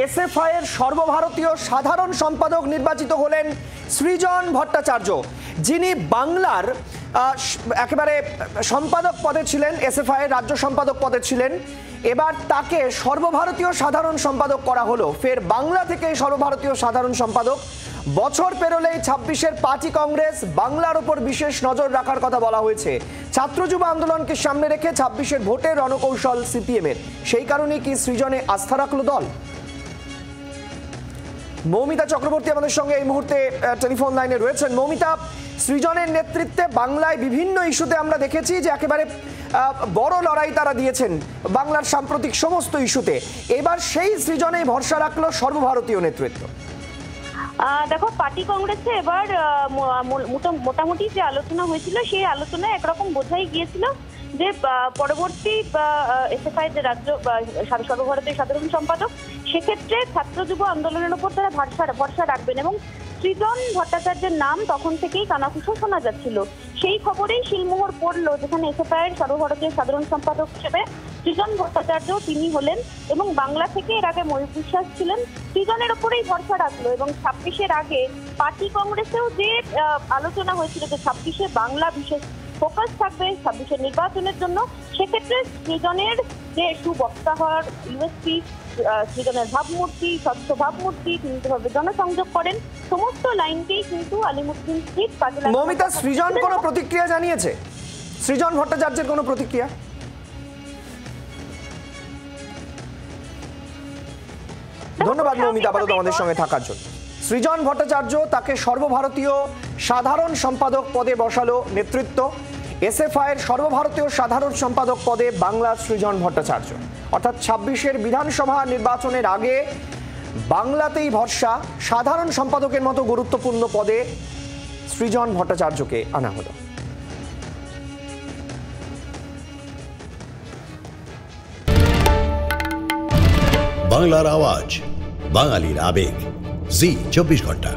SFI এর সর্বভারতীয় সাধারণ সম্পাদক নির্বাচিত হলেন সৃজন ভট্টাচার্য, যিনি বাংলার একেবারে সম্পাদক পদে ছিলেন, এসএফআই এর রাজ্য সম্পাদক পদে ছিলেন। এবার তাকে সর্বভারতীয় সাধারণ সম্পাদক করা হলো। ফের বাংলা থেকে সর্বভারতীয় সাধারণ সম্পাদক। বছর পেরোলেই 26-এর পার্টি কংগ্রেস বাংলার ওপর বিশেষ নজর রাখার কথা বলা হয়েছে। ছাত্র যুব আন্দোলনকে সামনে রেখে 26-এর ভোটের রণকৌশল সিপিএমের। সেই কারণেই কি সৃজনে আস্থা রাখলো দল? মৌমিতা চক্রবর্তী আমাদের সঙ্গে এই মুহূর্তে টেলিফোন লাইনে রয়েছেন। মৌমিতা, সৃজনের নেতৃত্বে বাংলায় বিভিন্ন ইস্যুতে আমরা দেখেছি যে একেবারে বড় লড়াই তারা দিয়েছেন বাংলার সাম্প্রতিক সমস্ত ইস্যুতে। এবার সেই সৃজনেই ভরসা রাখলো সর্বভারতীয় নেতৃত্ব। দেখো, পার্টি কংগ্রেসে এবার মোটামুটি যে আলোচনা হয়েছিল সেই আলোচনায় একরকম বোঝাই গিয়েছিল যে পরবর্তী এসএফআই যে রাজ্য সর্বভারতীয় সাধারণ সম্পাদক, সেক্ষেত্রে ছাত্র যুব আন্দোলনের উপর তারা ভরসা রাখবেন এবং সৃজন ভট্টাচার্যের নাম তখন থেকেই কানাঘুষো শোনা যাচ্ছিল। সেই খবরেই শিলমোহর পড়লো, যেখানে এসএফআই এর সর্বভারতীয় সাধারণ সম্পাদক হিসেবে সৃজন ভট্টাচার্য তিনি হলেন এবং বাংলা থেকে এর আগে ময়ূর বিশ্বাস ছিলেন। সৃজনের ওপরেই ভরসা রাখলো এবং 26-এর আগে পার্টি কংগ্রেসেও যে আলোচনা হয়েছিল যে 26-এ বাংলা বিশেষ ফোকাস থাকবে 26-এর নির্বাচনের জন্য, সেক্ষেত্রে সৃজনের যে সুবক্তা হওয়ার ইউএসপি, সৃজনের ভাবমূর্তি, স্বচ্ছ ভাবমূর্তি, তিনি যেভাবে জনসংযোগ করেন, সমস্ত লাইনকেই কিন্তু আলিমুদ্দিন স্ট্রিট পার্টি। মৌমিতা, সৃজন কোনো প্রতিক্রিয়া জানিয়েছে? সৃজন ভট্টাচার্যের কোনো প্রতিক্রিয়া? ধন্যবাদ মৌমিতা আপাতত আমাদের সঙ্গে থাকার জন্য। সৃজন ভট্টাচার্য, তাকে সর্বভারতীয় সাধারণ সম্পাদক পদে বসালো নেতৃত্ব। এসএফআই এর সর্বভারতীয় সাধারণ সম্পাদক পদে বাংলার সৃজন ভট্টাচার্য। অর্থাৎ 26-এর বিধানসভা নির্বাচনের আগে বাংলাতেই ভরসা, সাধারণ সম্পাদকের মতো গুরুত্বপূর্ণ পদে সৃজন ভট্টাচার্যকে আনা হলো। বাংলার আওয়াজ, বাঙালির আবেগ, জি 24 ঘন্টা।